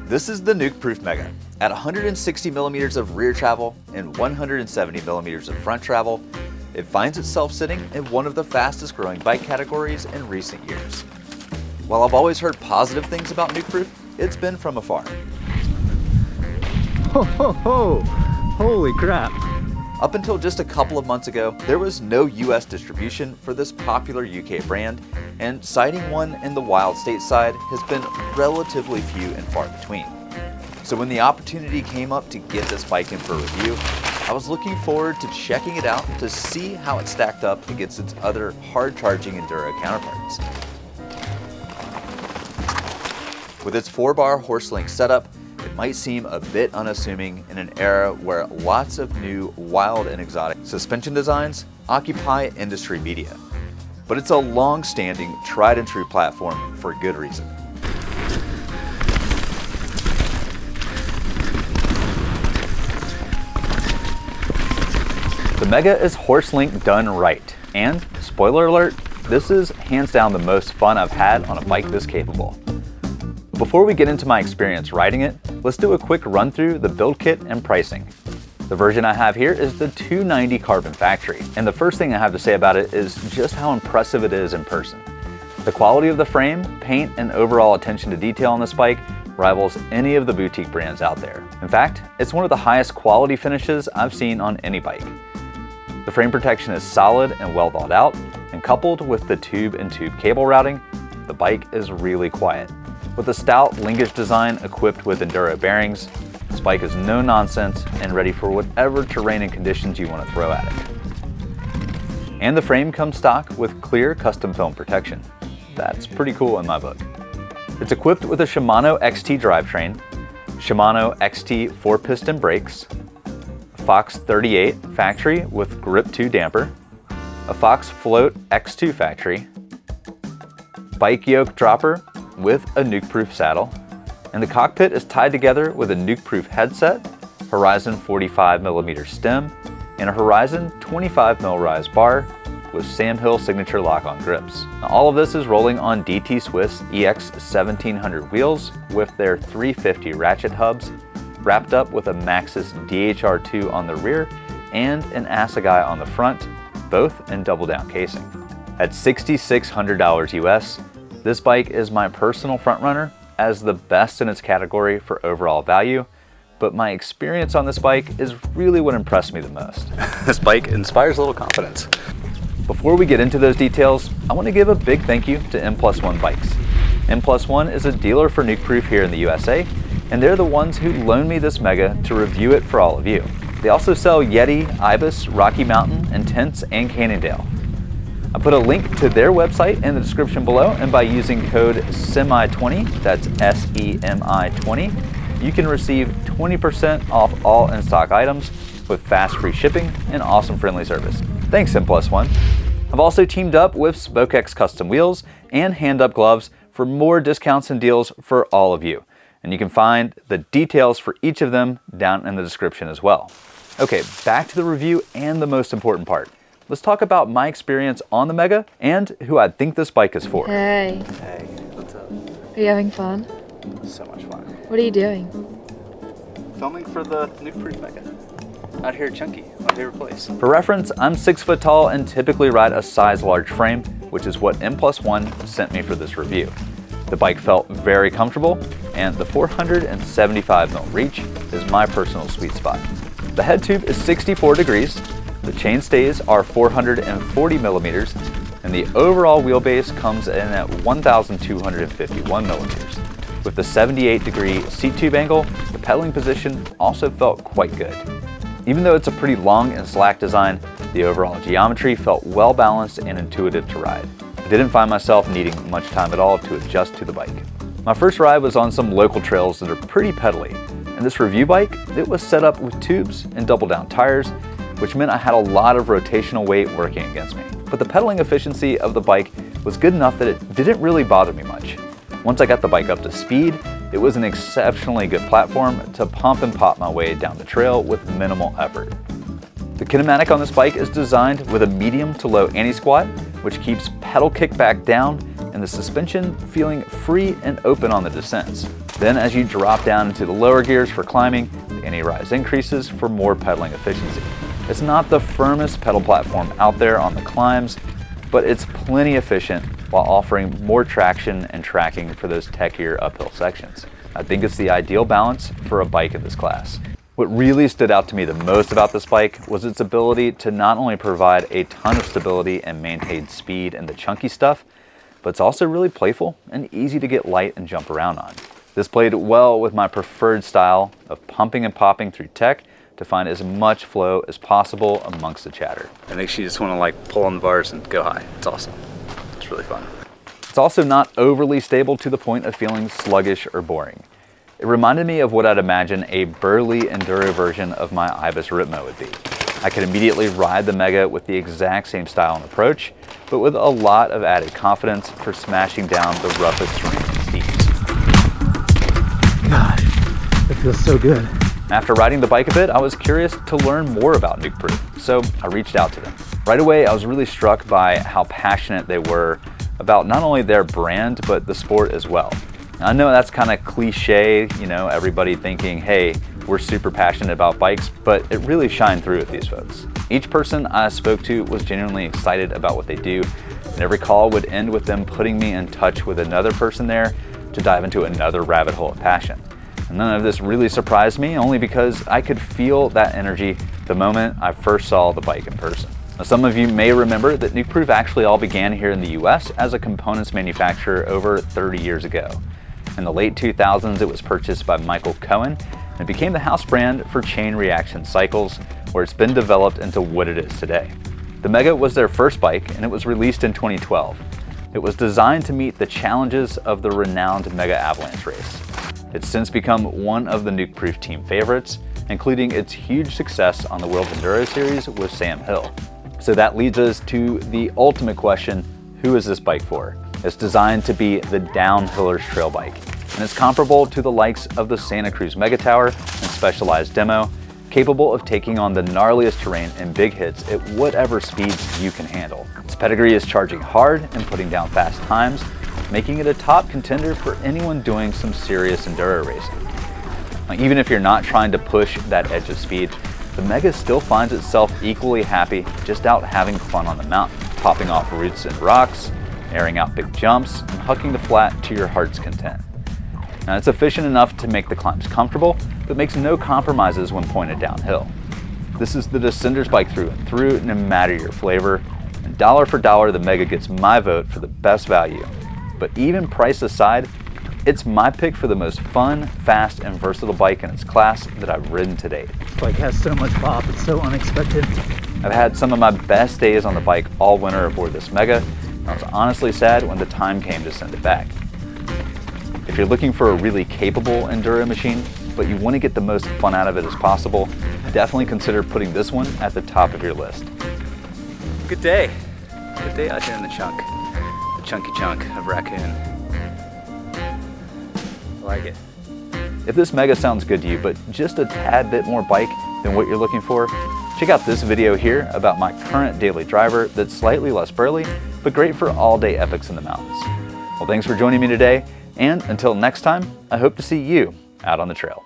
This is the Nukeproof Mega. At 160 millimeters of rear travel and 170 millimeters of front travel, it finds itself sitting in one of the fastest growing bike categories in recent years. While I've always heard positive things about Nukeproof, it's been from afar. Ho ho ho! Holy crap! Up until just a couple of months ago, there was no US distribution for this popular UK brand, and sighting one in the wild stateside has been relatively few and far between. So when the opportunity came up to get this bike in for review, I was looking forward to checking it out to see how it stacked up against its other hard-charging Enduro counterparts. With its 4-bar horse-link setup, it might seem a bit unassuming in an era where lots of new, wild and exotic suspension designs occupy industry media. But it's a long-standing, tried-and-true platform for good reason. The Mega is horse-link done right, and, spoiler alert, this is hands down the most fun I've had on a bike this capable. Before we get into my experience riding it, let's do a quick run through the build kit and pricing. The version I have here is the 290 Carbon Factory, and the first thing I have to say about it is just how impressive it is in person. The quality of the frame, paint, and overall attention to detail on this bike rivals any of the boutique brands out there. In fact, it's one of the highest quality finishes I've seen on any bike. The frame protection is solid and well thought out, and coupled with the tube-in-tube cable routing, the bike is really quiet. With a stout linkage design equipped with Enduro bearings, this bike is no nonsense and ready for whatever terrain and conditions you want to throw at it. And the frame comes stock with clear custom film protection. That's pretty cool in my book. It's equipped with a Shimano XT drivetrain, Shimano XT 4-piston brakes, a Fox 38 factory with Grip 2 damper, a Fox Float X2 factory, bike yoke dropper with a Nukeproof saddle, and the cockpit is tied together with a Nukeproof headset, Horizon 45mm stem, and a Horizon 25mm rise bar with Sam Hill signature lock-on grips. Now, all of this is rolling on DT Swiss EX 1700 wheels with their 350 ratchet hubs, wrapped up with a Maxxis DHR2 on the rear and an Assegai on the front, both in double down casing. At $6,600 US, this bike is my personal frontrunner as the best in its category for overall value, but my experience on this bike is really what impressed me the most. This bike inspires a little confidence. Before we get into those details, I want to give a big thank you to M+1 Bikes. M+1 is a dealer for Nukeproof here in the USA, and they're the ones who loaned me this Mega to review it for all of you. They also sell Yeti, Ibis, Rocky Mountain, Intense, and Cannondale. I put a link to their website in the description below, and by using code SEMI20, that's SEMI20, you can receive 20% off all in-stock items with fast free shipping and awesome friendly service. Thanks M+1. I've also teamed up with Spokex Custom Wheels and HandUp Gloves for more discounts and deals for all of you. And you can find the details for each of them down in the description as well. Okay, back to the review and the most important part. Let's talk about my experience on the Mega and who I think this bike is for. Hey. Hey, what's up? Are you having fun? So much fun. What are you doing? Filming for the Nukeproof Mega. Out here at Chunky, my favorite place. For reference, I'm 6 foot tall and typically ride a size large frame, which is what M+1 sent me for this review. The bike felt very comfortable, and the 475mm reach is my personal sweet spot. The head tube is 64 degrees, the chain stays are 440mm, and the overall wheelbase comes in at 1,251mm. With the 78-degree seat tube angle, the pedaling position also felt quite good. Even though it's a pretty long and slack design, the overall geometry felt well balanced and intuitive to ride. I didn't find myself needing much time at all to adjust to the bike. My first ride was on some local trails that are pretty pedally, and this review bike, it was set up with tubes and double down tires, which meant I had a lot of rotational weight working against me. But the pedaling efficiency of the bike was good enough that it didn't really bother me much. Once I got the bike up to speed, it was an exceptionally good platform to pump and pop my way down the trail with minimal effort. The kinematic on this bike is designed with a medium to low anti-squat, which keeps pedal kickback down and the suspension feeling free and open on the descents. Then as you drop down into the lower gears for climbing, the anti-rise increases for more pedaling efficiency. It's not the firmest pedal platform out there on the climbs, but it's plenty efficient while offering more traction and tracking for those techier uphill sections. I think it's the ideal balance for a bike in this class. What really stood out to me the most about this bike was its ability to not only provide a ton of stability and maintain speed in the chunky stuff, but it's also really playful and easy to get light and jump around on. This played well with my preferred style of pumping and popping through tech to find as much flow as possible amongst the chatter. It makes you just want to like pull on the bars and go high. It's awesome. It's really fun. It's also not overly stable to the point of feeling sluggish or boring. It reminded me of what I'd imagine a burly enduro version of my Ibis Ritmo would be. I could immediately ride the Mega with the exact same style and approach, but with a lot of added confidence for smashing down the roughest terrain and steeps. God, it feels so good. After riding the bike a bit, I was curious to learn more about Nukeproof, so I reached out to them. Right away, I was really struck by how passionate they were about not only their brand, but the sport as well. I know that's kind of cliche, everybody thinking, hey, we're super passionate about bikes, but it really shined through with these folks. Each person I spoke to was genuinely excited about what they do, and every call would end with them putting me in touch with another person there to dive into another rabbit hole of passion. And none of this really surprised me, only because I could feel that energy the moment I first saw the bike in person. Now, some of you may remember that Nukeproof actually all began here in the US as a components manufacturer over 30 years ago. In the late 2000s, it was purchased by Michael Cohen and became the house brand for chain reaction cycles, where it's been developed into what it is today. The Mega was their first bike, and it was released in 2012. It was designed to meet the challenges of the renowned Mega Avalanche race. It's since become one of the Nukeproof team favorites, including its huge success on the World Enduro Series with Sam Hill. So that leads us to the ultimate question: who is this bike for? It's designed to be the downhiller's trail bike, and it's comparable to the likes of the Santa Cruz Mega Tower and Specialized Demo, capable of taking on the gnarliest terrain and big hits at whatever speeds you can handle. Its pedigree is charging hard and putting down fast times, making it a top contender for anyone doing some serious enduro racing. Now, even if you're not trying to push that edge of speed, the Mega still finds itself equally happy just out having fun on the mountain, popping off roots and rocks, airing out big jumps, and hucking the flat to your heart's content. Now, it's efficient enough to make the climbs comfortable, but makes no compromises when pointed downhill. This is the descender's bike through and through, no matter your flavor, and dollar for dollar, the Mega gets my vote for the best value. But even price aside, it's my pick for the most fun, fast, and versatile bike in its class that I've ridden to date. This bike has so much pop, it's so unexpected. I've had some of my best days on the bike all winter aboard this Mega, and I was honestly sad when the time came to send it back. If you're looking for a really capable enduro machine, but you want to get the most fun out of it as possible, definitely consider putting this one at the top of your list. Good day. Good day out here in the chunk. The chunky chunk of Raccoon. I like it. If this Mega sounds good to you, but just a tad bit more bike than what you're looking for, check out this video here about my current daily driver that's slightly less burly, but great for all-day epics in the mountains. Well, thanks for joining me today, and until next time, I hope to see you out on the trail.